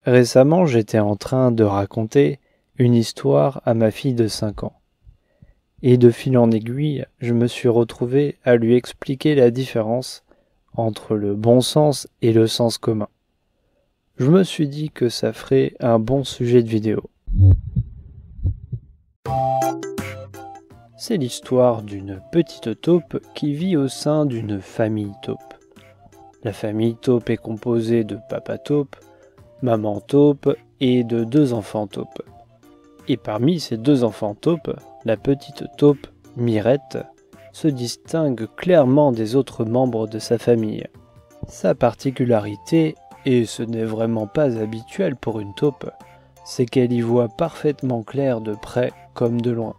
Récemment, j'étais en train de raconter une histoire à ma fille de 5 ans. Et de fil en aiguille, je me suis retrouvé à lui expliquer la différence entre le bon sens et le sens commun. Je me suis dit que ça ferait un bon sujet de vidéo. C'est l'histoire d'une petite taupe qui vit au sein d'une famille taupe. La famille taupe est composée de papa taupe, maman taupe et de 2 enfants taupes. Et parmi ces 2 enfants taupes, la petite taupe, Mirette, se distingue clairement des autres membres de sa famille. Sa particularité, et ce n'est vraiment pas habituel pour une taupe, c'est qu'elle y voit parfaitement clair de près comme de loin.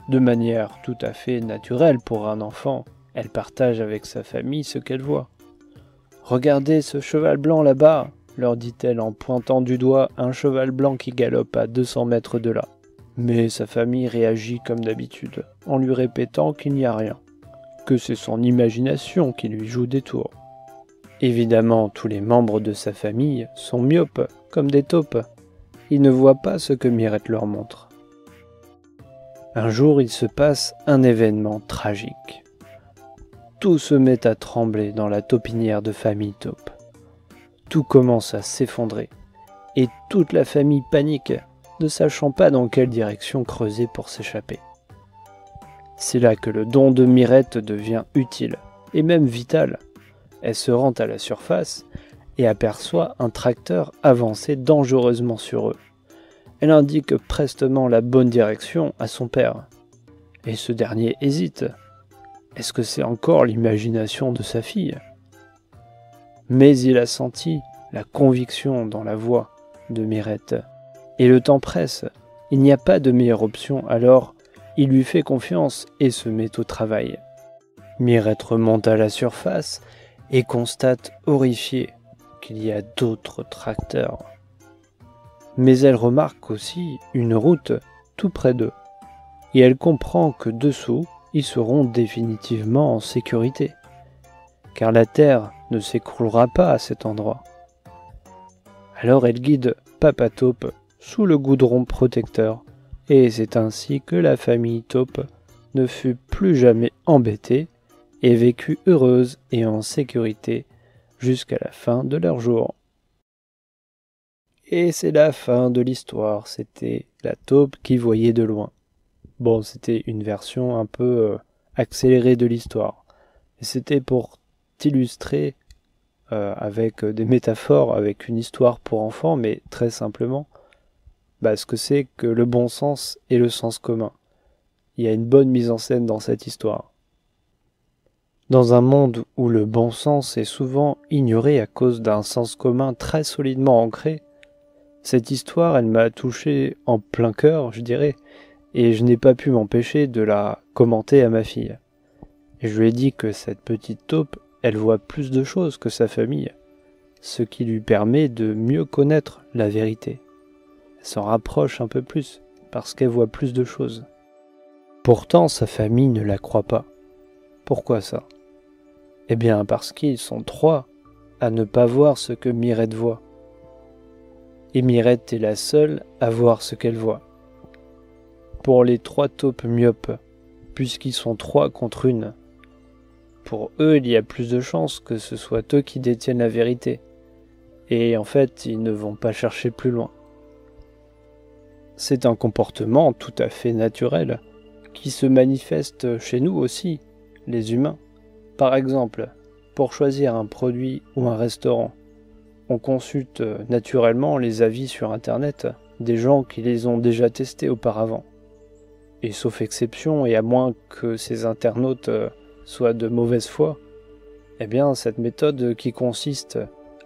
De manière tout à fait naturelle pour un enfant, elle partage avec sa famille ce qu'elle voit. « Regardez ce cheval blanc là-bas !» leur dit-elle en pointant du doigt un cheval blanc qui galope à 200 mètres de là. Mais sa famille réagit comme d'habitude, en lui répétant qu'il n'y a rien, que c'est son imagination qui lui joue des tours. Évidemment, tous les membres de sa famille sont myopes, comme des taupes. Ils ne voient pas ce que Mirette leur montre. Un jour, il se passe un événement tragique. Tout se met à trembler dans la taupinière de famille taupe. Tout commence à s'effondrer, et toute la famille panique, ne sachant pas dans quelle direction creuser pour s'échapper. C'est là que le don de Mirette devient utile, et même vital. Elle se rend à la surface et aperçoit un tracteur avancer dangereusement sur eux. Elle indique prestement la bonne direction à son père, et ce dernier hésite. Est-ce que c'est encore l'imagination de sa fille ? Mais il a senti la conviction dans la voix de Mirette. Et le temps presse, il n'y a pas de meilleure option, alors il lui fait confiance et se met au travail. Mirette remonte à la surface et constate horrifiée qu'il y a d'autres tracteurs. Mais elle remarque aussi une route tout près d'eux, et elle comprend que dessous, ils seront définitivement en sécurité, car la terre ne s'écroulera pas à cet endroit. Alors elle guide Papa Taupe sous le goudron protecteur, et c'est ainsi que la famille taupe ne fut plus jamais embêtée et vécut heureuse et en sécurité jusqu'à la fin de leur jour. Et c'est la fin de l'histoire, c'était la taupe qui voyait de loin. Bon, c'était une version un peu accélérée de l'histoire, et c'était pour t'illustrer avec des métaphores, avec une histoire pour enfants, mais très simplement, ce que c'est que le bon sens et le sens commun. Il y a une bonne mise en scène dans cette histoire. Dans un monde où le bon sens est souvent ignoré à cause d'un sens commun très solidement ancré, cette histoire, elle m'a touché en plein cœur, je dirais, et je n'ai pas pu m'empêcher de la commenter à ma fille. Et je lui ai dit que cette petite taupe, elle voit plus de choses que sa famille, ce qui lui permet de mieux connaître la vérité. Elle s'en rapproche un peu plus, parce qu'elle voit plus de choses. Pourtant, sa famille ne la croit pas. Pourquoi ça ? Eh bien, parce qu'ils sont 3 à ne pas voir ce que Mirette voit. Et Mirette est la seule à voir ce qu'elle voit. Pour les 3 taupes myopes, puisqu'ils sont 3 contre 1, pour eux, il y a plus de chances que ce soit eux qui détiennent la vérité. Et en fait, ils ne vont pas chercher plus loin. C'est un comportement tout à fait naturel, qui se manifeste chez nous aussi, les humains. Par exemple, pour choisir un produit ou un restaurant, on consulte naturellement les avis sur Internet des gens qui les ont déjà testés auparavant. Et sauf exception, et à moins que ces internautes soient de mauvaise foi, eh bien cette méthode qui consiste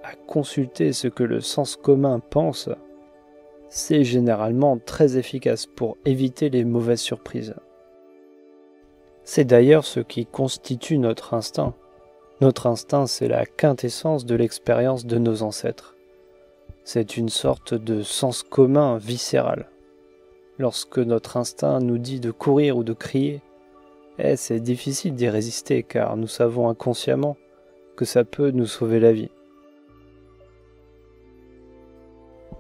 à consulter ce que le sens commun pense, c'est généralement très efficace pour éviter les mauvaises surprises. C'est d'ailleurs ce qui constitue notre instinct. Notre instinct, c'est la quintessence de l'expérience de nos ancêtres. C'est une sorte de sens commun viscéral. Lorsque notre instinct nous dit de courir ou de crier, c'est difficile d'y résister car nous savons inconsciemment que ça peut nous sauver la vie.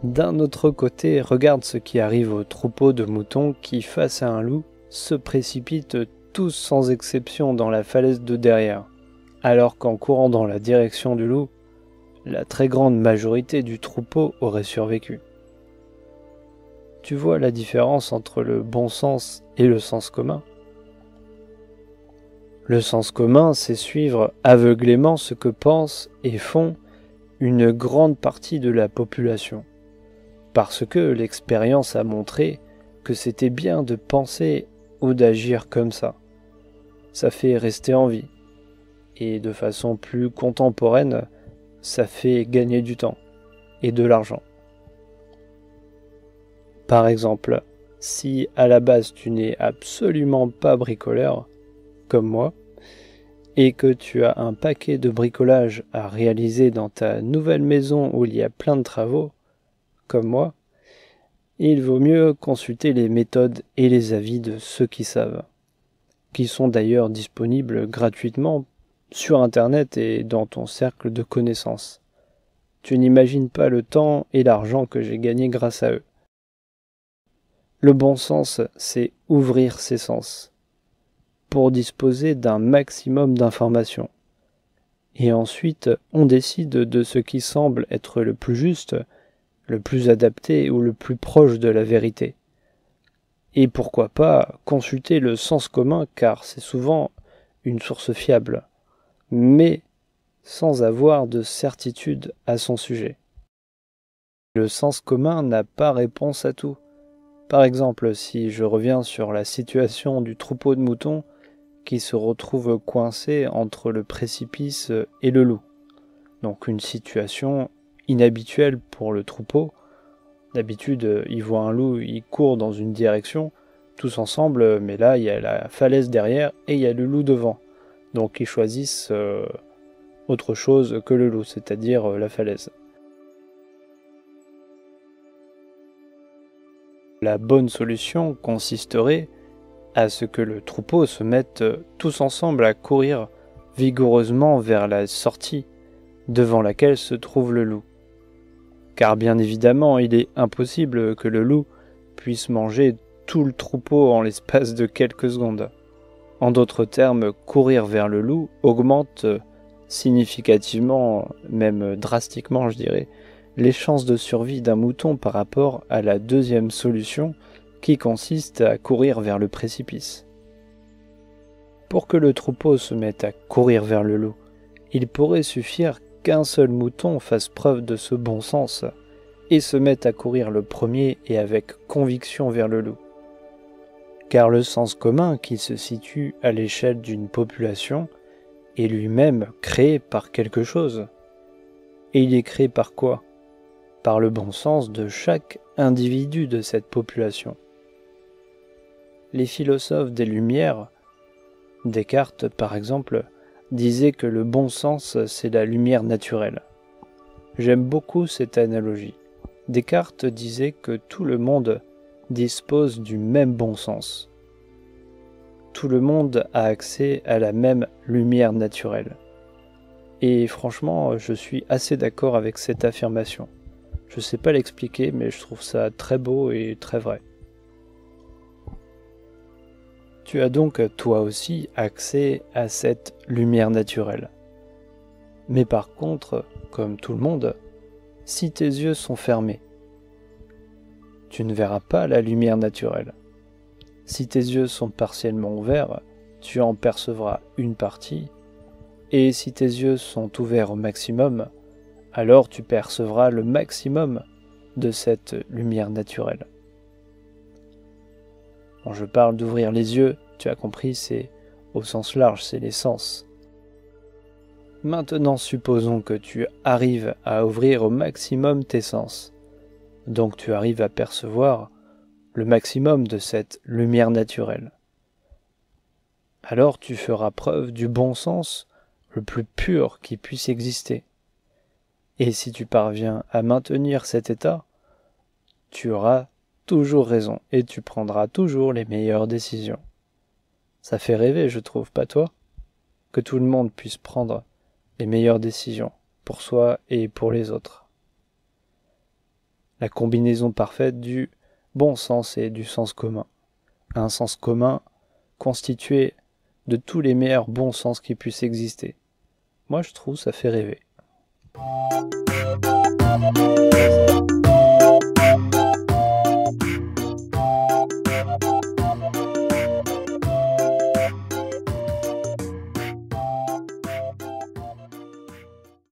D'un autre côté, regarde ce qui arrive au troupeau de moutons qui, face à un loup, se précipitent tous sans exception dans la falaise de derrière, alors qu'en courant dans la direction du loup, la très grande majorité du troupeau aurait survécu. Tu vois la différence entre le bon sens et le sens commun? Le sens commun, c'est suivre aveuglément ce que pensent et font une grande partie de la population, parce que l'expérience a montré que c'était bien de penser ou d'agir comme ça. Ça fait rester en vie, et de façon plus contemporaine, ça fait gagner du temps et de l'argent. Par exemple, si à la base tu n'es absolument pas bricoleur, comme moi, et que tu as un paquet de bricolage à réaliser dans ta nouvelle maison où il y a plein de travaux, comme moi, il vaut mieux consulter les méthodes et les avis de ceux qui savent, qui sont d'ailleurs disponibles gratuitement sur Internet et dans ton cercle de connaissances. Tu n'imagines pas le temps et l'argent que j'ai gagné grâce à eux. Le bon sens, c'est ouvrir ses sens pour disposer d'un maximum d'informations. Et ensuite, on décide de ce qui semble être le plus juste, le plus adapté ou le plus proche de la vérité. Et pourquoi pas consulter le sens commun, car c'est souvent une source fiable, mais sans avoir de certitude à son sujet. Le sens commun n'a pas réponse à tout. Par exemple, si je reviens sur la situation du troupeau de moutons qui se retrouve coincé entre le précipice et le loup. Donc une situation inhabituelle pour le troupeau. D'habitude, ils voient un loup, ils courent dans une direction, tous ensemble, mais là, il y a la falaise derrière et il y a le loup devant. Donc ils choisissent autre chose que le loup, c'est-à-dire la falaise. La bonne solution consisterait à ce que le troupeau se mette tous ensemble à courir vigoureusement vers la sortie devant laquelle se trouve le loup. Car bien évidemment, il est impossible que le loup puisse manger tout le troupeau en l'espace de quelques secondes. En d'autres termes, courir vers le loup augmente significativement, même drastiquement je dirais, les chances de survie d'un mouton par rapport à la deuxième solution qui consiste à courir vers le précipice. Pour que le troupeau se mette à courir vers le loup, il pourrait suffire qu'un seul mouton fasse preuve de ce bon sens et se mette à courir le premier et avec conviction vers le loup. Car le sens commun qui se situe à l'échelle d'une population est lui-même créé par quelque chose. Et il est créé par quoi? Par le bon sens de chaque individu de cette population. Les philosophes des Lumières, Descartes par exemple, disaient que le bon sens c'est la lumière naturelle. J'aime beaucoup cette analogie. Descartes disait que tout le monde dispose du même bon sens. Tout le monde a accès à la même lumière naturelle. Et franchement, je suis assez d'accord avec cette affirmation. Je ne sais pas l'expliquer, mais je trouve ça très beau et très vrai. Tu as donc toi aussi accès à cette lumière naturelle. Mais par contre, comme tout le monde, si tes yeux sont fermés, tu ne verras pas la lumière naturelle. Si tes yeux sont partiellement ouverts, tu en percevras une partie, et si tes yeux sont ouverts au maximum, alors tu percevras le maximum de cette lumière naturelle. Quand je parle d'ouvrir les yeux, tu as compris, c'est au sens large, c'est les sens. Maintenant, supposons que tu arrives à ouvrir au maximum tes sens. Donc tu arrives à percevoir le maximum de cette lumière naturelle. Alors tu feras preuve du bon sens le plus pur qui puisse exister. Et si tu parviens à maintenir cet état, tu auras toujours raison et tu prendras toujours les meilleures décisions. Ça fait rêver, je trouve, pas toi? Que tout le monde puisse prendre les meilleures décisions pour soi et pour les autres. la combinaison parfaite du bon sens et du sens commun. Un sens commun constitué de tous les meilleurs bons sens qui puissent exister. Moi je trouve ça fait rêver.